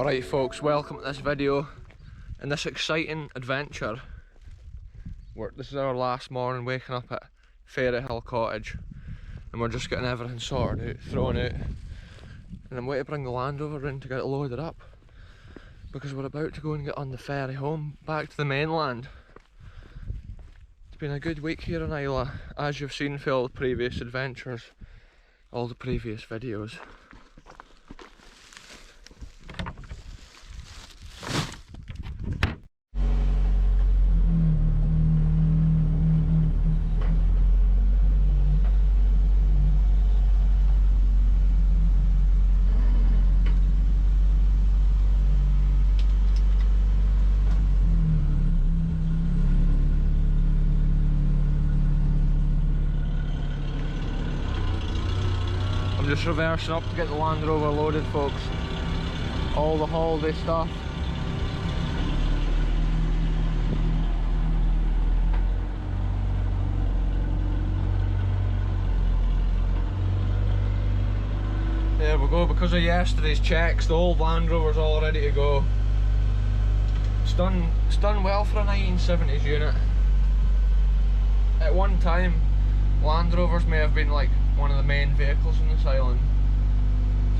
Right folks, welcome to this video and this exciting adventure. This is our last morning waking up at Ferry cottage and we're just getting everything sorted out, thrown out, and I'm waiting to bring the Land Rover in to get it loaded up because we're about to go and get on the ferry home back to the mainland. It's been a good week here in Islay, as you've seen for all the previous adventures, all the previous videos. Just reversing up to get the Land Rover loaded, folks. All the holiday stuff. There we go, because of yesterday's checks, the old Land Rover's all ready to go. It's done well for a 1970s unit. At one time, Land Rovers may have been like one of the main vehicles on this island,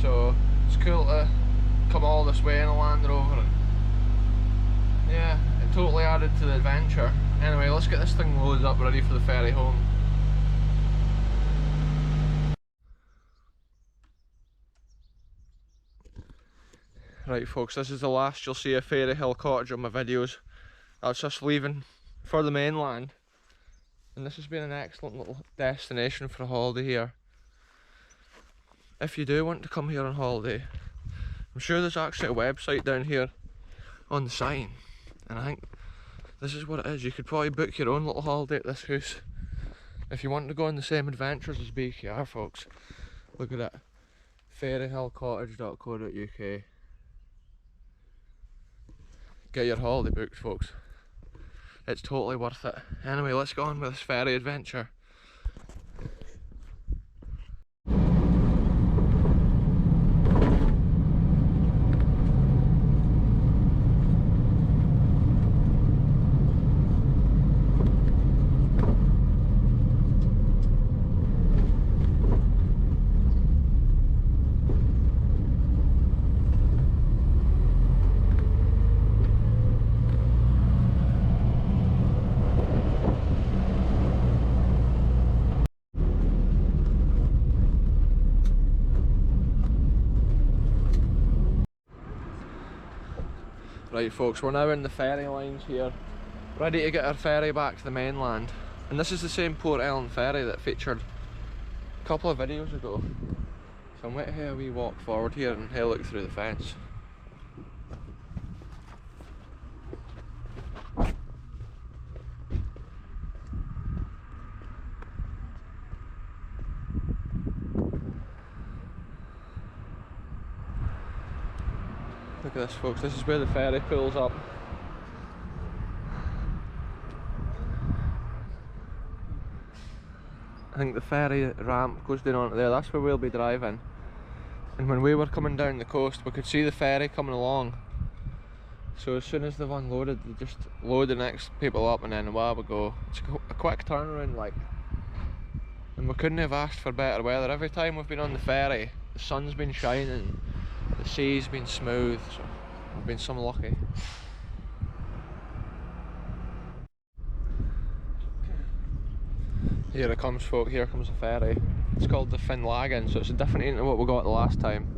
so it's cool to come all this way in a Land Rover, and yeah, it totally added to the adventure. Anyway, let's get this thing loaded up, ready for the ferry home. Right folks, this is the last you'll see of Ferry cottage on my videos. That's us leaving for the mainland. And this has been an excellent little destination for a holiday here. If you do want to come here on holiday, I'm sure there's actually a website down here on the sign, and I think this is what it is. You could probably book your own little holiday at this house if you want to go on the same adventures as BKR, folks. Look at it, ferryhillcottage.co.uk. Get your holiday booked, folks. It's totally worth it. Anyway, let's go on with this ferry adventure. Right folks, we're now in the ferry lines here, ready to get our ferry back to the mainland. And this is the same Port Ellen ferry that featured a couple of videos ago. So I'm going to have a wee walk forward here and have a look through the fence. Look at this folks, this is where the ferry pulls up. I think the ferry ramp goes down onto there, that's where we'll be driving. And when we were coming down the coast we could see the ferry coming along. So as soon as they've unloaded, they just load the next people up and then away we go. It's a quick turnaround like. And we couldn't have asked for better weather. Every time we've been on the ferry, the sun's been shining, the sea's been smooth, so we've been some lucky. Here it comes folk, here comes the ferry. It's called the Finlagan, so it's different to what we got the last time.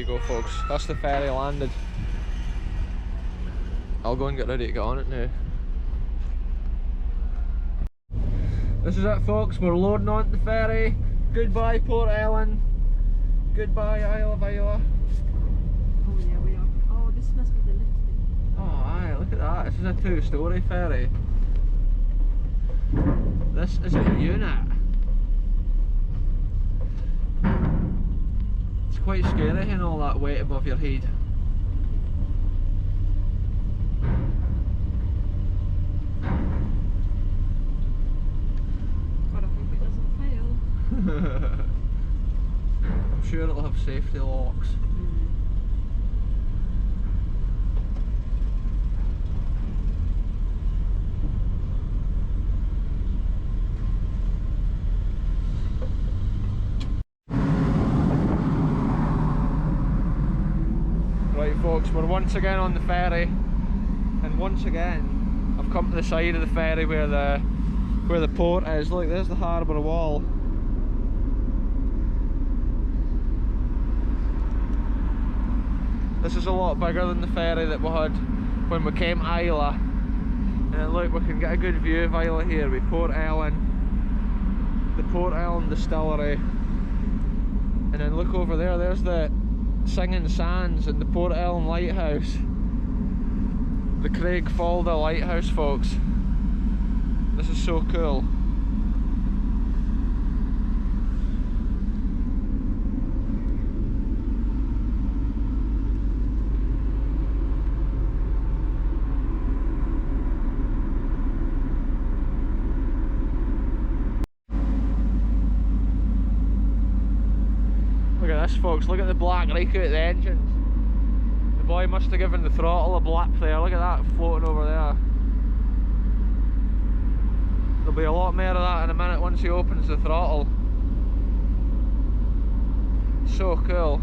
you go folks, that's the ferry landed. I'll go and get ready to get on it now. This is it folks, we're loading onto the ferry. Goodbye Port Ellen. Goodbye Isle of Islay. Oh yeah, we are. Oh, this must be the lift thing. Oh aye, look at that, this is a 2-storey ferry. This is a unit. It's quite scary having all that weight above your head. God, I hope it doesn't fail. I'm sure it'll have safety locks. Right folks, we're once again on the ferry, and once again I've come to the side of the ferry where the port is. Look, there's the harbour wall. This is a lot bigger than the ferry that we had when we came to Islay. And look, we can get a good view of Islay here with Port Ellen, the Port Ellen distillery, and then look over there, there's the Singing Sands and the Port Ellen lighthouse, the Craig Falda lighthouse folks. This is so cool. Look at this folks, look at the black rake out the engines. The boy must have given the throttle a blip there, look at that floating over there. There'll be a lot more of that in a minute once he opens the throttle. So cool.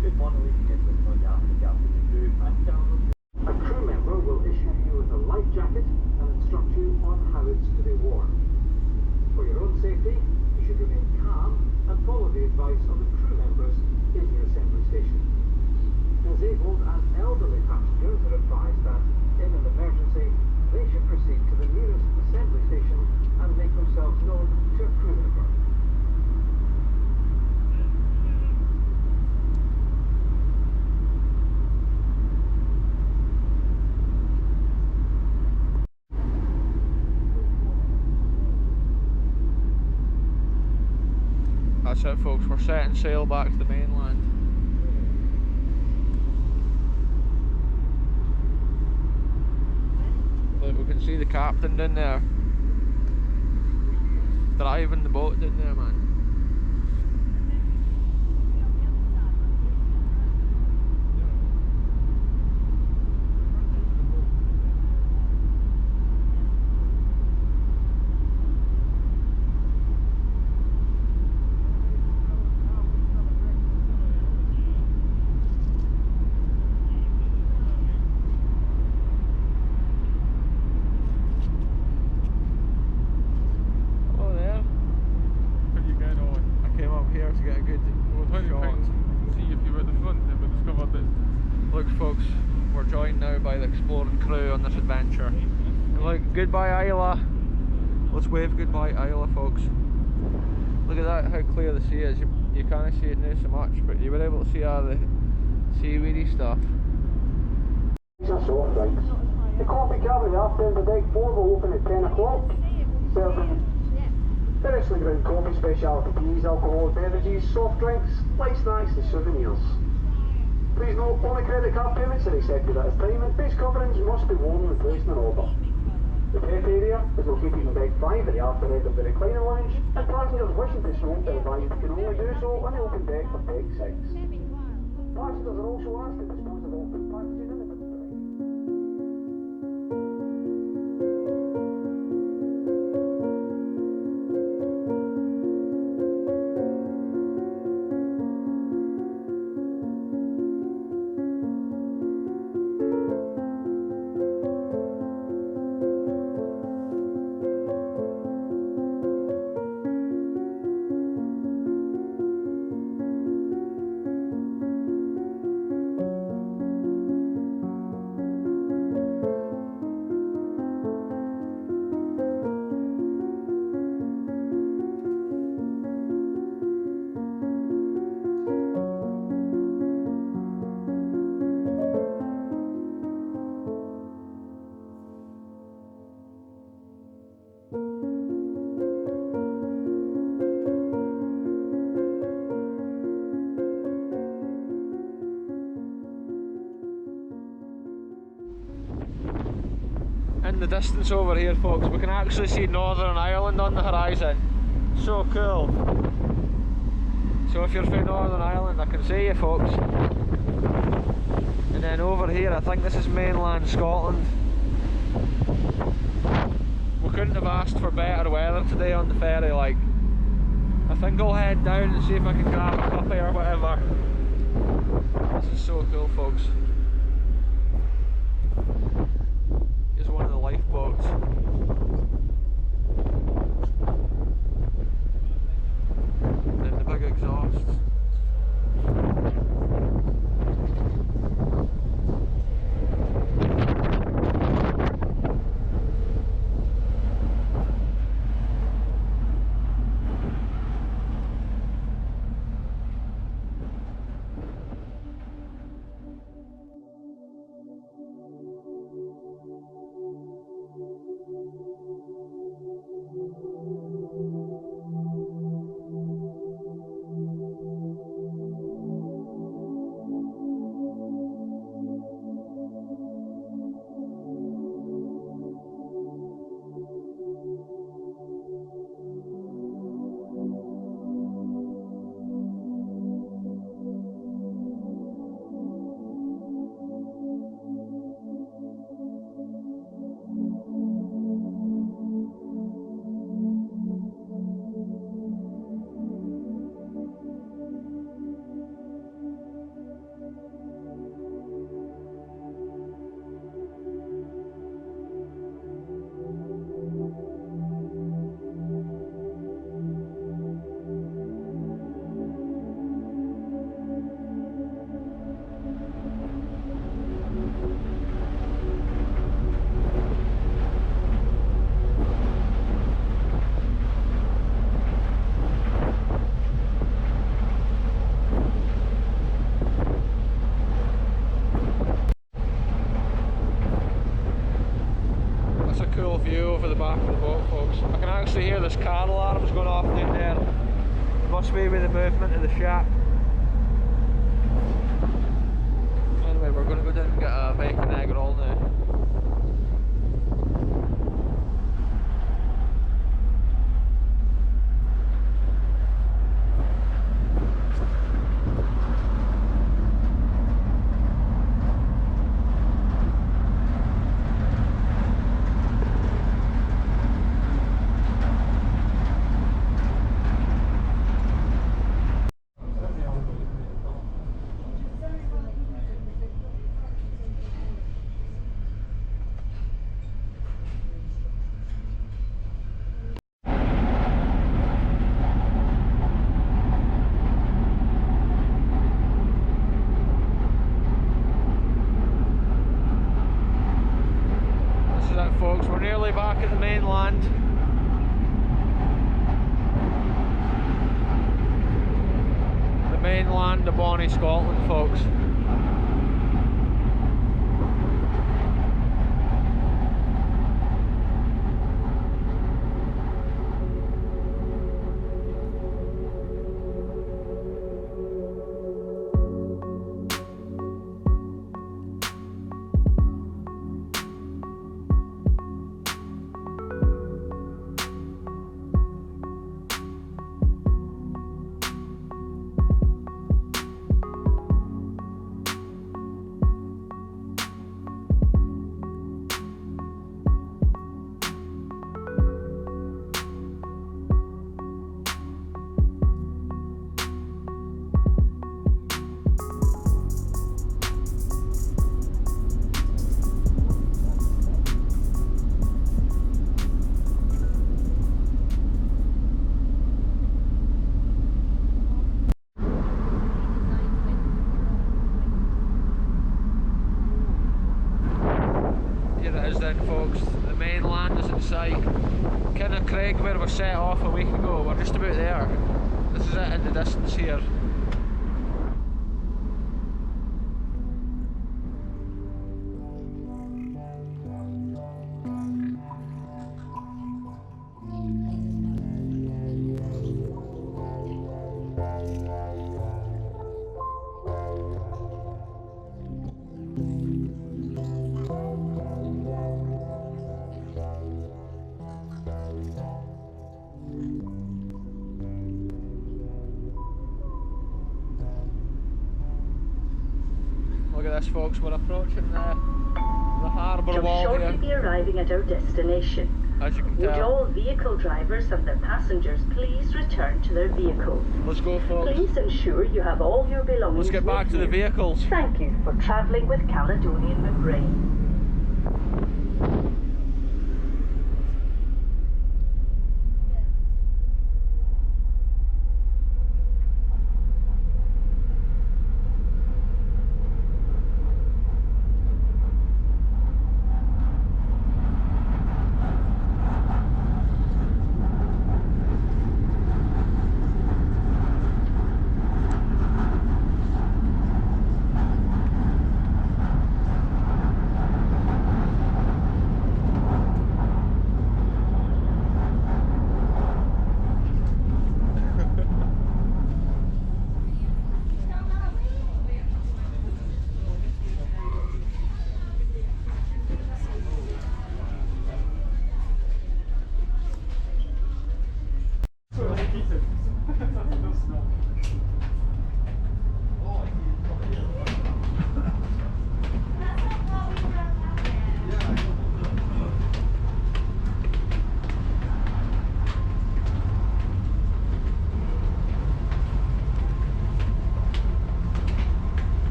Good morning, ladies and gentlemen. On behalf of the captain and crew and down. A crew member will issue you with a life jacket and instruct you on how it's to be worn. For your own safety, you should remain calm and follow the advice of the crew members in your assembly station. Disabled and elderly passengers are advised that, in an emergency, they should proceed to the nearest assembly station and make themselves known to a crew member. That's it folks, we're setting sail back to the mainland. Look, we can see the captain down there, driving the boat down there, man. Look folks, we're joined now by the exploring crew on this adventure. And look, goodbye Islay. Let's wave goodbye Islay folks. Look at that, how clear the sea is. You can't see it now so much, but you were able to see all the seaweedy stuff. Soft drinks. The coffee cabin after the deck 4 will open at 10 o'clock. Serving freshly ground coffee, specialty teas, alcoholic beverages, soft drinks, light snacks and souvenirs. Please note, only credit card payments are accepted at this time and face coverings must be worn when placed in order. The pet area is located in deck 5 at the after end of the recliner lounge, and passengers wishing to smoke are advised can only do so on the open deck of deck 6. Passengers are also asked to dispose of all food packages in the bin tray. in the distance over here, folks, we can actually see Northern Ireland on the horizon. So cool. So if you're from Northern Ireland, I can see you, folks. And then over here, I think this is mainland Scotland. We couldn't have asked for better weather today on the ferry. Like, I think I'll head down and see if I can grab a puppy or whatever. This is so cool, folks. Here's one of the lifeboats. And the big exhaust. Cool view over the back of the boat, folks. I can actually hear this car alarms going off down there. Must be with the movement of the shack. Anyway, we're going to go down and get a bacon egg roll now. Folks, we're nearly back at the mainland. The mainland of Bonnie, Scotland, folks. Folks, the mainland is in sight. Kind of Craig where we set off a week ago, we're just about there. This is it in the distance here. this, folks. We're approaching the harbour Shall wall shortly here, be arriving at our destination. as you can Would tell. all vehicle drivers and their passengers please return to their vehicles? Let's go, folks. Please ensure you have all your belongings Let's get back with to the you. vehicles. Thank you for travelling with Caledonian McRae.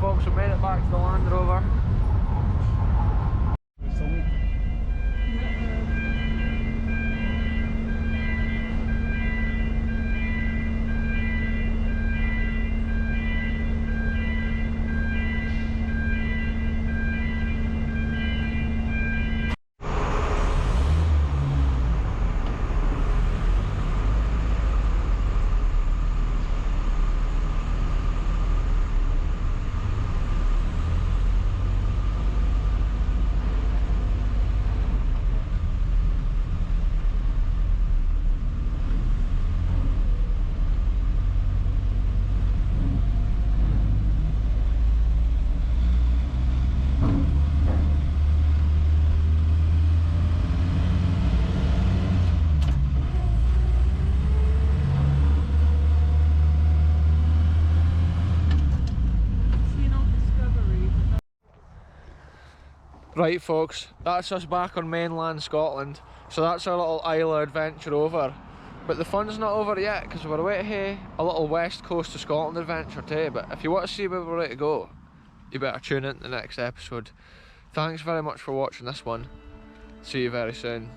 Folks, we made it back to the Land Rover. Right, folks, that's us back on mainland Scotland. So that's our little Isle adventure over. But the fun's not over yet, because we're away to have a little west coast of Scotland adventure too. But if you want to see where we're ready to go, you better tune in to the next episode. Thanks very much for watching this one. See you very soon.